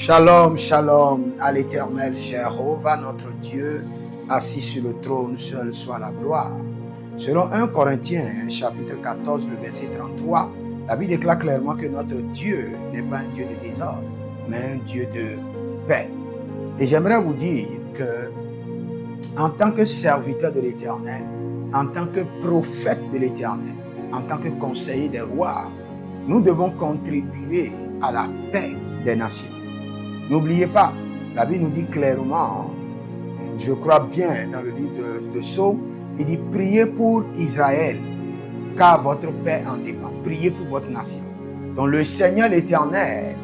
Shalom, shalom à l'Éternel Jéhovah, notre Dieu, assis sur le trône, seul soit la gloire. Selon 1 Corinthiens, chapitre 14, le verset 33, la Bible déclare clairement que notre Dieu n'est pas un Dieu de désordre, mais un Dieu de paix. Et j'aimerais vous dire que, en tant que serviteur de l'Éternel, en tant que prophète de l'Éternel, en tant que conseiller des rois, nous devons contribuer à la paix des nations. N'oubliez pas, la Bible nous dit clairement, je crois bien dans le livre de Psaume, il dit priez pour Israël, car votre paix en dépend. Priez pour votre nation. Donc le Seigneur l'Éternel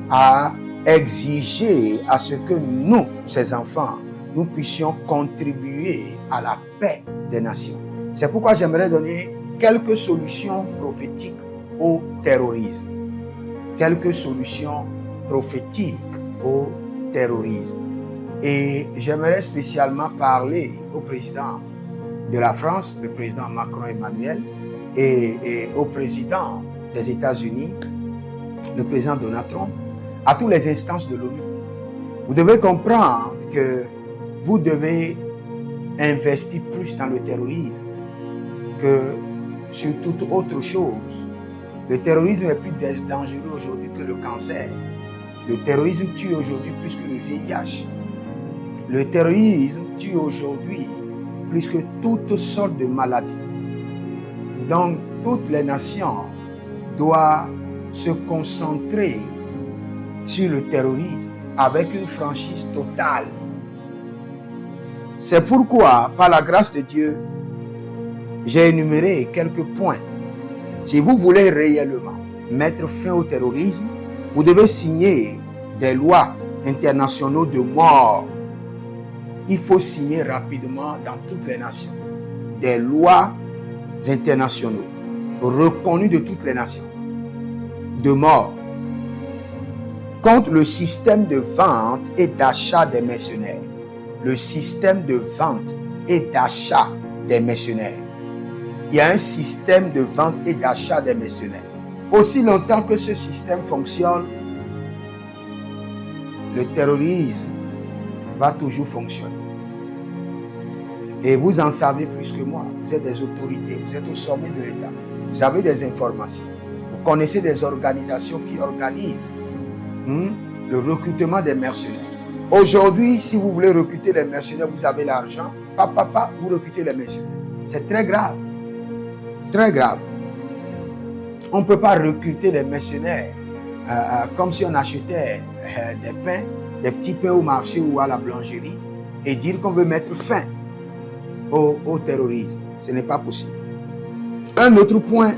a exigé à ce que nous, ses enfants, nous puissions contribuer à la paix des nations. C'est pourquoi j'aimerais donner quelques solutions prophétiques au terrorisme. Quelques solutions prophétiques au terrorisme. Et j'aimerais spécialement parler au président de la France, le président Macron Emmanuel, et au président des États-Unis, le président Donald Trump, à toutes les instances de l'ONU. Vous devez comprendre que vous devez investir plus dans le terrorisme que sur toute autre chose. Le terrorisme est plus dangereux aujourd'hui que le cancer. Le terrorisme tue aujourd'hui plus que le VIH. Le terrorisme tue aujourd'hui plus que toutes sortes de maladies. Donc, toutes les nations doivent se concentrer sur le terrorisme avec une franchise totale. C'est pourquoi, par la grâce de Dieu, j'ai énuméré quelques points. Si vous voulez réellement mettre fin au terrorisme, vous devez signer des lois internationaux de mort. Il faut signer rapidement dans toutes les nations des lois internationaux reconnus de toutes les nations de mort contre le système de vente et d'achat des mercenaires. Le système de vente et d'achat des mercenaires. Il y a un système de vente et d'achat des mercenaires. Aussi longtemps que ce système fonctionne, le terrorisme va toujours fonctionner. Et vous en savez plus que moi. Vous êtes des autorités, vous êtes au sommet de l'État. Vous avez des informations. Vous connaissez des organisations qui organisent le recrutement des mercenaires. Aujourd'hui, si vous voulez recruter les mercenaires, vous avez l'argent. Vous recrutez les mercenaires. C'est très grave. Très grave. On ne peut pas recruter les mercenaires comme si on achetait des pains, des petits pains au marché ou à la boulangerie et dire qu'on veut mettre fin au terrorisme. Ce n'est pas possible. Un autre point,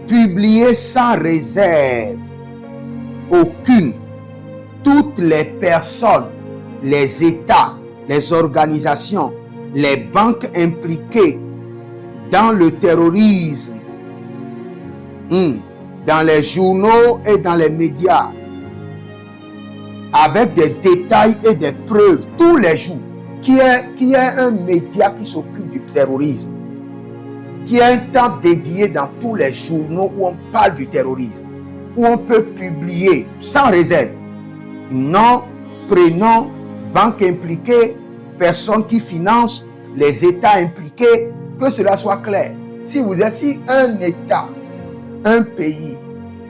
publier sans réserve aucune toutes les personnes, les États, les organisations, les banques impliquées dans le terrorisme, dans les journaux et dans les médias, avec des détails et des preuves tous les jours, qui est un média qui s'occupe du terrorisme, qui a un temps dédié dans tous les journaux où on parle du terrorisme, où on peut publier sans réserve nom, prénom, banque impliquée, personnes qui financent, les États impliqués, que cela soit clair. Si un État, un pays,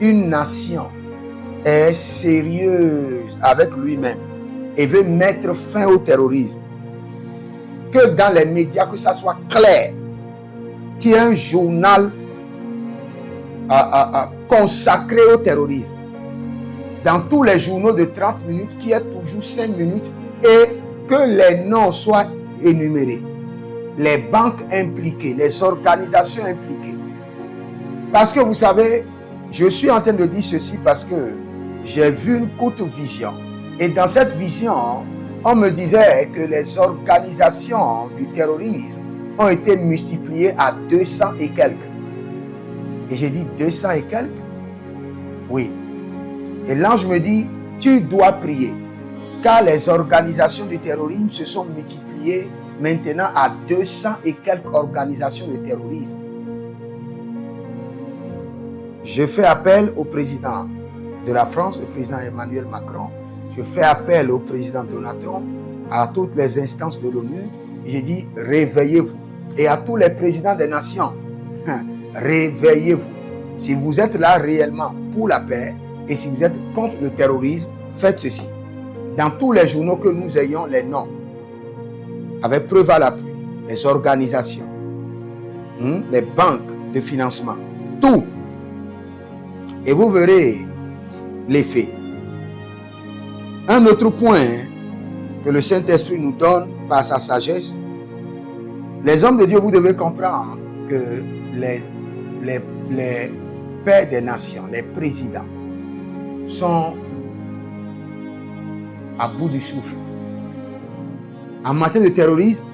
une nation est sérieuse avec lui-même et veut mettre fin au terrorisme, que dans les médias, que ça soit clair, qu'il y ait un journal consacré au terrorisme, dans tous les journaux de 30 minutes, qu'il y ait toujours 5 minutes et que les noms soient énumérés, les banques impliquées, les organisations impliquées. Parce que vous savez, je suis en train de dire ceci parce que j'ai vu une courte vision. Et dans cette vision, on me disait que les organisations du terrorisme ont été multipliées à 200 et quelques. Et j'ai dit 200 et quelques? Oui. Et l'ange me dit, tu dois prier. Car les organisations du terrorisme se sont multipliées maintenant à 200 et quelques organisations de terrorisme. Je fais appel au président de la France, le président Emmanuel Macron, je fais appel au président Donald Trump, à toutes les instances de l'ONU, et je dis réveillez-vous. Et à tous les présidents des nations, réveillez-vous. Si vous êtes là réellement pour la paix et si vous êtes contre le terrorisme, faites ceci. Dans tous les journaux que nous ayons les noms, avec preuve à l'appui, les organisations, les banques de financement, tout. Et vous verrez l'effet. Un autre point que le Saint-Esprit nous donne par sa sagesse, les hommes de Dieu, vous devez comprendre que les pères des nations, les présidents, sont à bout du souffle. En matière de terrorisme,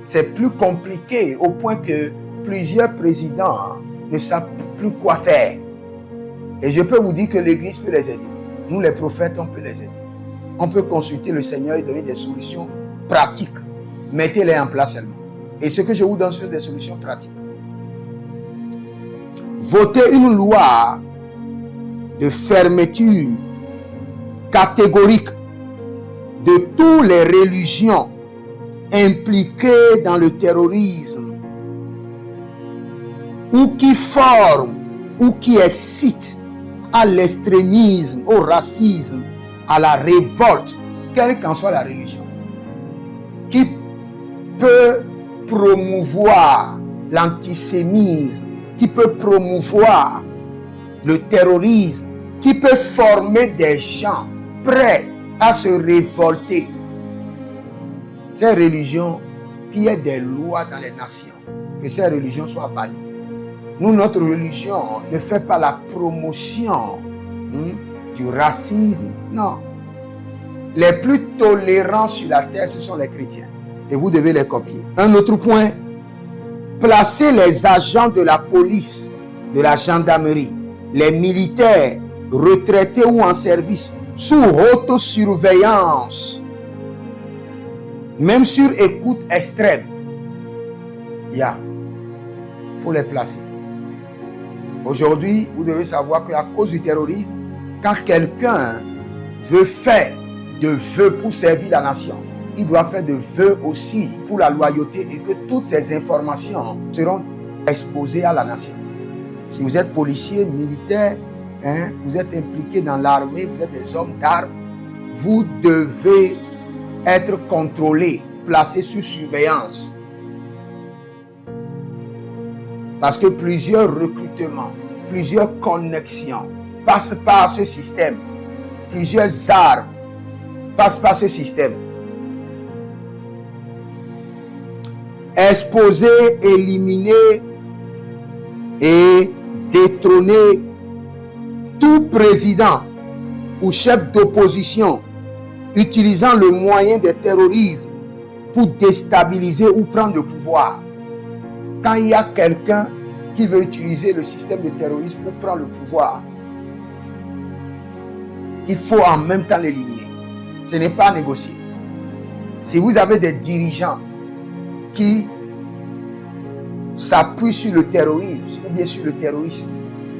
c'est plus compliqué au point que plusieurs présidents ne savent plus quoi faire. Et je peux vous dire que l'Église peut les aider. Nous, les prophètes, on peut les aider. On peut consulter le Seigneur et donner des solutions pratiques. Mettez-les en place seulement. Et ce que je vous donne, ce sont des solutions pratiques. Votez une loi de fermeture catégorique de toutes les religions impliquées dans le terrorisme ou qui forment ou qui excitent à l'extrémisme, au racisme, à la révolte, quelle qu'en soit la religion, qui peut promouvoir l'antisémitisme, qui peut promouvoir le terrorisme, qui peut former des gens prêts à se révolter. Ces religions, qu'il y ait des lois dans les nations, que ces religions soient bannies. Nous, notre religion ne fait pas la promotion du racisme, non. Les plus tolérants sur la terre, ce sont les chrétiens. Et vous devez les copier. Un autre point, placez les agents de la police, de la gendarmerie, les militaires, retraités ou en service, sous haute surveillance, même sur écoute extrême. Il faut les placer. Aujourd'hui, vous devez savoir qu'à cause du terrorisme, quand quelqu'un veut faire de vœux pour servir la nation, il doit faire de vœux aussi pour la loyauté et que toutes ces informations seront exposées à la nation. Si vous êtes policier, militaire, vous êtes impliqué dans l'armée, vous êtes des hommes d'armes, vous devez être contrôlé, placé sous surveillance. Parce que plusieurs recrutements, plusieurs connexions passent par ce système. Plusieurs armes passent par ce système. Exposer, éliminer et détrôner tout président ou chef d'opposition utilisant le moyen de terrorisme pour déstabiliser ou prendre le pouvoir. Quand il y a quelqu'un qui veut utiliser le système de terrorisme pour prendre le pouvoir, il faut en même temps l'éliminer. Ce n'est pas négocié. Si vous avez des dirigeants qui s'appuient sur le terrorisme ou bien sur le terrorisme,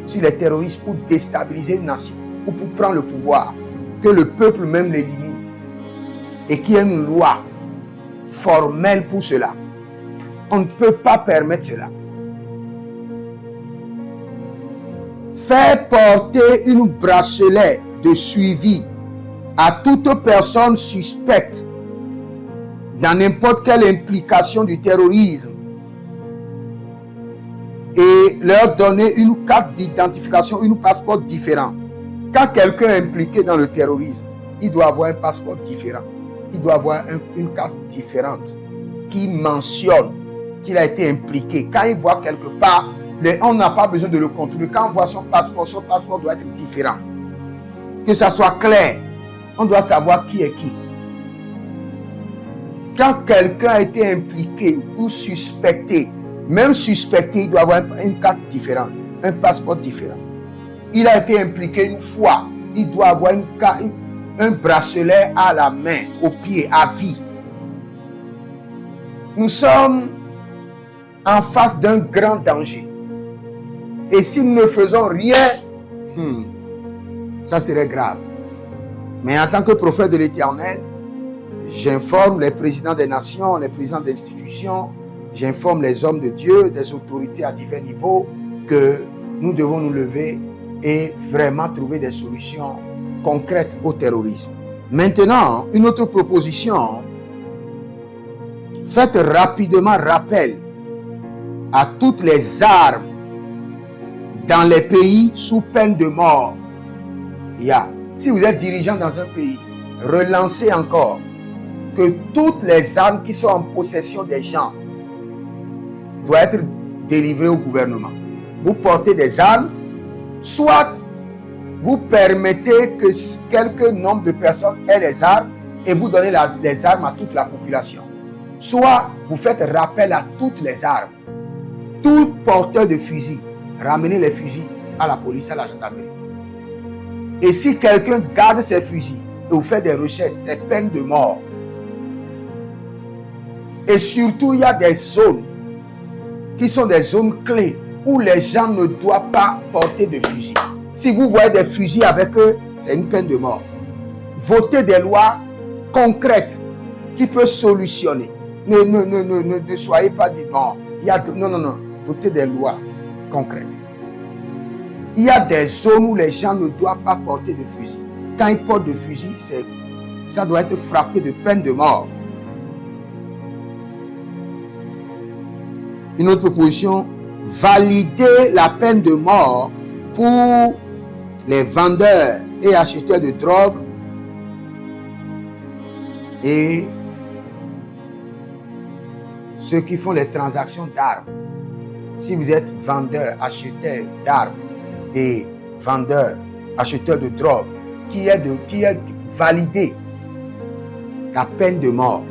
sur les terroristes pour déstabiliser une nation ou pour prendre le pouvoir, que le peuple même l'élimine et qu'il y ait une loi formelle pour cela. On ne peut pas permettre cela. Faire porter une bracelet de suivi à toute personne suspecte dans n'importe quelle implication du terrorisme et leur donner une carte d'identification, un passeport différent. Quand quelqu'un est impliqué dans le terrorisme, il doit avoir un passeport différent. Il doit avoir une carte différente qui mentionne qu'il a été impliqué. Quand il voit quelque part, on n'a pas besoin de le contrôler. Quand on voit son passeport doit être différent. Que ça soit clair. On doit savoir qui est qui. Quand quelqu'un a été impliqué ou suspecté, même suspecté, il doit avoir une carte différente, un passeport différent. Il a été impliqué une fois, il doit avoir un bracelet à la main, au pied, à vie. Nous sommes en face d'un grand danger. Et si nous ne faisons rien, ça serait grave. Mais en tant que prophète de l'Éternel, j'informe les présidents des nations, les présidents d'institutions, j'informe les hommes de Dieu, des autorités à divers niveaux, que nous devons nous lever et vraiment trouver des solutions concrètes au terrorisme. Maintenant, une autre proposition, faites rapidement rappel à toutes les armes dans les pays sous peine de mort. Si vous êtes dirigeant dans un pays, relancez encore que toutes les armes qui sont en possession des gens doivent être délivrées au gouvernement. Vous portez des armes, soit vous permettez que quelques nombre de personnes aient les armes et vous donnez les armes à toute la population. Soit vous faites rappel à toutes les armes. Tout porteur de fusil, ramenez les fusils à la police, à la gendarmerie. Et si quelqu'un garde ses fusils et vous fait des recherches, c'est peine de mort. Et surtout, il y a des zones qui sont des zones clés où les gens ne doivent pas porter de fusils. Si vous voyez des fusils avec eux, c'est une peine de mort. Votez des lois concrètes qui peuvent solutionner. Ne soyez pas dit, bon, non. Votez des lois concrètes. Il y a des zones où les gens ne doivent pas porter de fusil. Quand ils portent de fusil, ça doit être frappé de peine de mort. Une autre proposition, valider la peine de mort pour les vendeurs et acheteurs de drogue et ceux qui font les transactions d'armes. Si vous êtes vendeur, acheteur d'armes et vendeur, acheteur de drogue, qui est validé la peine de mort,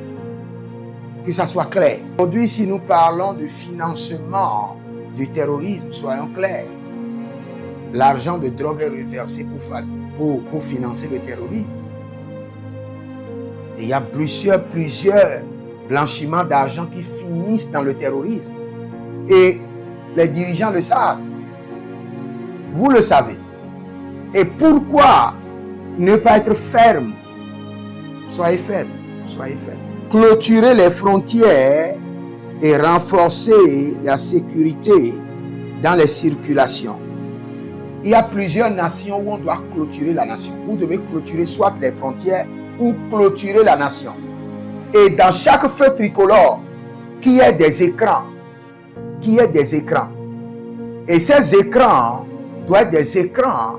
que ça soit clair. Aujourd'hui, si nous parlons du financement du terrorisme, soyons clairs. L'argent de drogue est reversé pour financer le terrorisme. Et il y a plusieurs blanchiments d'argent qui finissent dans le terrorisme. Et les dirigeants le savent. Vous le savez. Et pourquoi ne pas être ferme? Soyez ferme. Clôturer les frontières et renforcer la sécurité dans les circulations. Il y a plusieurs nations où on doit clôturer la nation. Vous devez clôturer soit les frontières ou clôturer la nation. Et dans chaque feu tricolore, qu'il y ait des écrans. Et ces écrans doivent être des écrans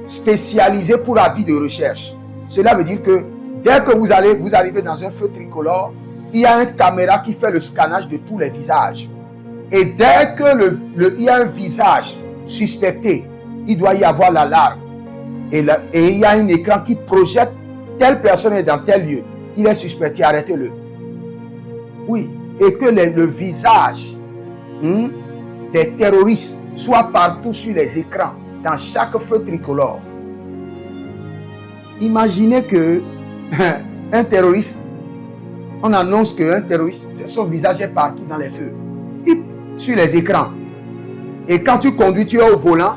spécialisés pour la vie de recherche. Cela veut dire que dès que vous arrivez dans un feu tricolore, il y a une caméra qui fait le scannage de tous les visages. Et dès que il y a un visage suspecté, il doit y avoir l'alarme. Et il y a un écran qui projette telle personne est dans tel lieu. Il est suspecté, arrêtez-le. Oui, et que le visage des terroristes soit partout sur les écrans, dans chaque feu tricolore. Imaginez que un terroriste, on annonce qu'un terroriste, son visage est partout dans les feux, sur les écrans. Et quand tu conduis, tu es au volant,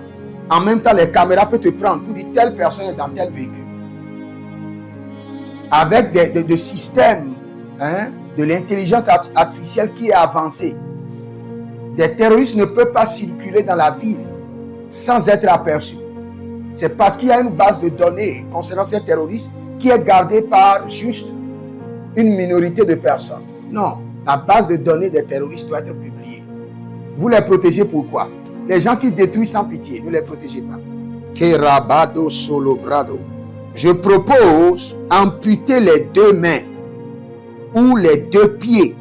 en même temps les caméras peuvent te prendre pour dire telle personne est dans tel véhicule. Avec des systèmes de l'intelligence artificielle qui est avancée. Des terroristes ne peuvent pas circuler dans la ville sans être aperçus. C'est parce qu'il y a une base de données concernant ces terroristes qui est gardée par juste une minorité de personnes. Non, la base de données des terroristes doit être publiée. Vous les protégez pourquoi? Les gens qui détruisent sans pitié, ne les protégez pas. Kerabado solobrado. Je propose amputer les 2 mains ou les 2 pieds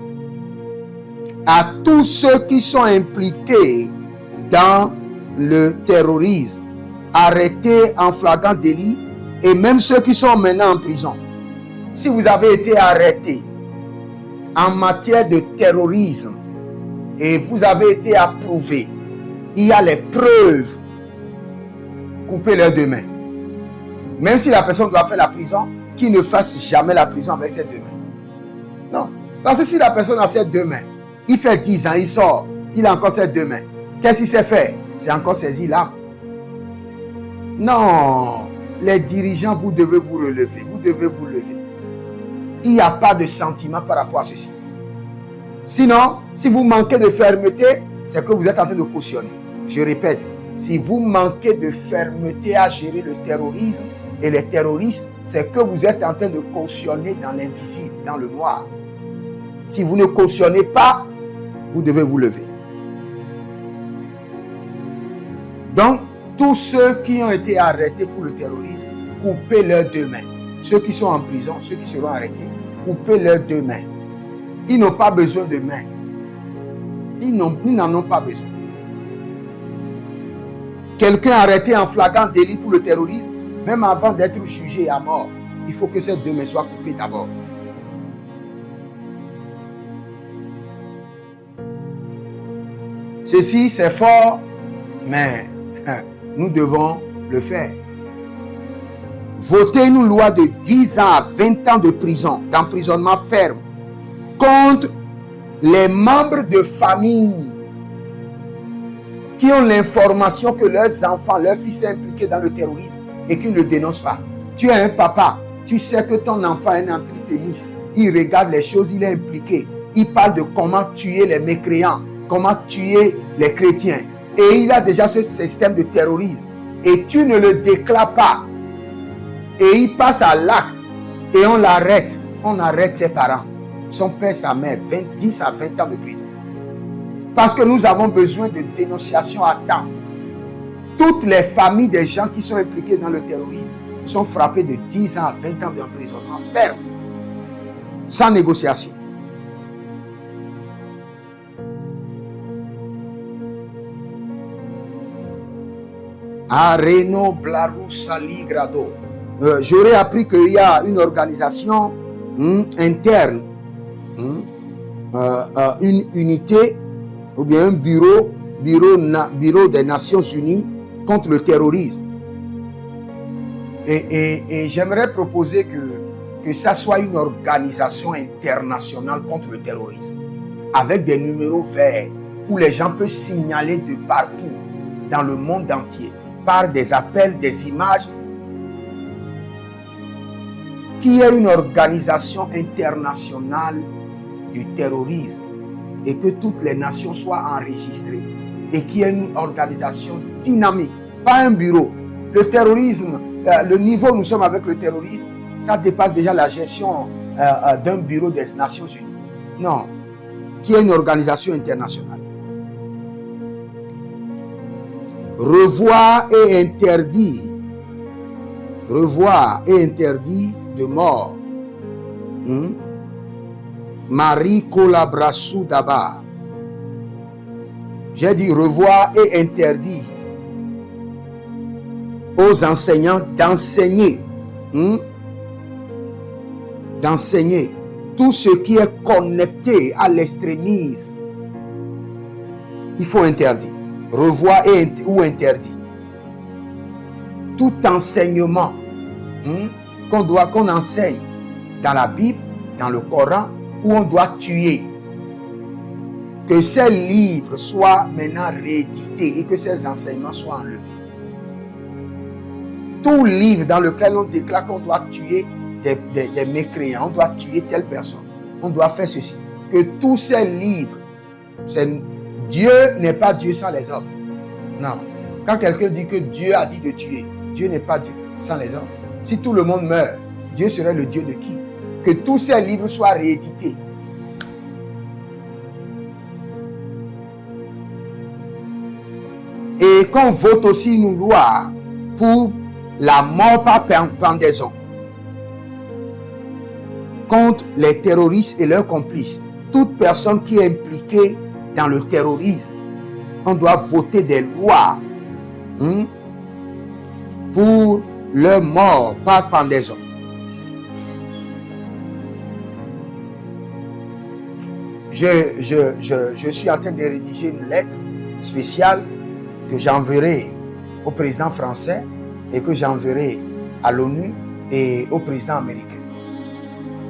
à tous ceux qui sont impliqués dans le terrorisme, arrêtés en flagrant délit, et même ceux qui sont maintenant en prison. Si vous avez été arrêté en matière de terrorisme et vous avez été approuvé, il y a les preuves. Coupez leurs 2 mains. Même si la personne doit faire la prison, qu'il ne fasse jamais la prison avec ses 2 mains. Non. Parce que si la personne a ses 2 mains, il fait 10 ans, il sort, il a encore ses 2 mains. Qu'est-ce qu'il sait faire? C'est encore saisir là. Non. les dirigeants, vous devez vous relever. Vous devez vous lever. Il n'y a pas de sentiment par rapport à ceci. Sinon, si vous manquez de fermeté, c'est que vous êtes en train de cautionner. Je répète, si vous manquez de fermeté à gérer le terrorisme et les terroristes, c'est que vous êtes en train de cautionner dans l'invisible, dans le noir. Si vous ne cautionnez pas, vous devez vous lever. Donc, tous ceux qui ont été arrêtés pour le terrorisme, coupez leurs deux mains. Ceux qui sont en prison, ceux qui seront arrêtés, coupez leurs deux mains. Ils n'ont pas besoin de mains. Ils n'en ont pas besoin. Quelqu'un arrêté en flagrant délit pour le terrorisme, même avant d'être jugé à mort, il faut que ces deux mains soient coupées d'abord. Ceci, c'est fort, mais nous devons le faire. Votez une loi de 10 ans à 20 ans de prison, d'emprisonnement ferme, contre les membres de famille qui ont l'information que leurs enfants, leur fils est impliqué dans le terrorisme et qui ne le dénoncent pas. Tu es un papa, tu sais que ton enfant est un antisémite, il regarde les choses, il est impliqué, il parle de comment tuer les mécréants, comment tuer les chrétiens. Et il a déjà ce système de terrorisme. Et tu ne le déclares pas. Et il passe à l'acte. Et on l'arrête. On arrête ses parents. Son père, sa mère. 10 à 20 ans de prison. Parce que nous avons besoin de dénonciation à temps. Toutes les familles des gens qui sont impliqués dans le terrorisme sont frappées de 10 ans à 20 ans d'emprisonnement ferme. Sans négociation. Areno Blarou Sali Grado. J'aurais appris qu'il y a une organisation interne, une unité ou bien un bureau des Nations Unies contre le terrorisme. Et j'aimerais proposer que ça soit une organisation internationale contre le terrorisme, avec des numéros verts où les gens peuvent signaler de partout dans le monde entier, par des appels, des images, qu'il y ait une organisation internationale du terrorisme et que toutes les nations soient enregistrées et qu'il y ait une organisation dynamique, pas un bureau. Le terrorisme, le niveau où nous sommes avec le terrorisme, ça dépasse déjà la gestion d'un bureau des Nations Unies. Non, qu'il y ait une organisation internationale. Revoir et interdire de mort. Marie Colabrassou Daba. J'ai dit revoir et interdire aux enseignants d'enseigner. D'enseigner tout ce qui est connecté à l'extrémisme. Il faut interdire. Revoir ou interdit. Tout enseignement qu'on enseigne dans la Bible, dans le Coran, où on doit tuer. Que ces livres soient maintenant réédités et que ces enseignements soient enlevés. Tout livre dans lequel on déclare qu'on doit tuer des mécréants, on doit tuer telle personne, on doit faire ceci. Que tous ces livres, Dieu n'est pas Dieu sans les hommes. Non. Quand quelqu'un dit que Dieu a dit de tuer, Dieu n'est pas Dieu sans les hommes. Si tout le monde meurt, Dieu serait le Dieu de qui? Que tous ces livres soient réédités. Et qu'on vote aussi une loi pour la mort par pendaison contre les terroristes et leurs complices. Toute personne qui est impliquée dans le terrorisme, on doit voter des lois pour leur mort par pendaison. Je suis en train de rédiger une lettre spéciale que j'enverrai au président français et que j'enverrai à l'ONU et au président américain.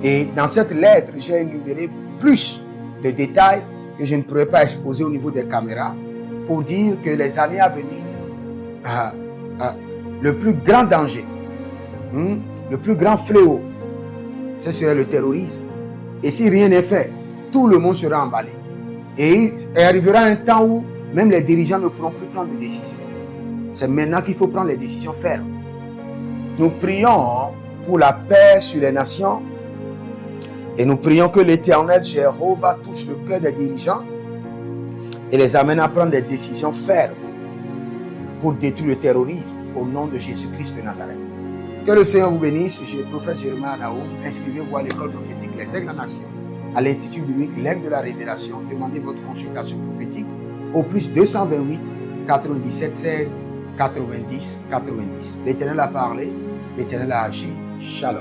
Et dans cette lettre, j'ai énuméré plus de détails que je ne pourrais pas exposer au niveau des caméras pour dire que les années à venir, le plus grand danger Le plus grand fléau, ce serait le terrorisme. Et si rien n'est fait, tout le monde sera emballé. Et il arrivera un temps où même les dirigeants ne pourront plus prendre de décisions. C'est maintenant qu'il faut prendre les décisions fermes. Nous prions pour la paix sur les nations et nous prions que l'Éternel Jéhovah touche le cœur des dirigeants et les amène à prendre des décisions fermes pour détruire le terrorisme au nom de Jésus-Christ de Nazareth. Que le Seigneur vous bénisse. Je suis le prophète Jeremiah Naoum. Inscrivez-vous à l'école prophétique Les Aigles en Action, à l'Institut biblique L'Aigle de la Révélation. Demandez votre consultation prophétique au plus 228 97 16 90 90. L'Éternel a parlé, l'Éternel a agi. Shalom.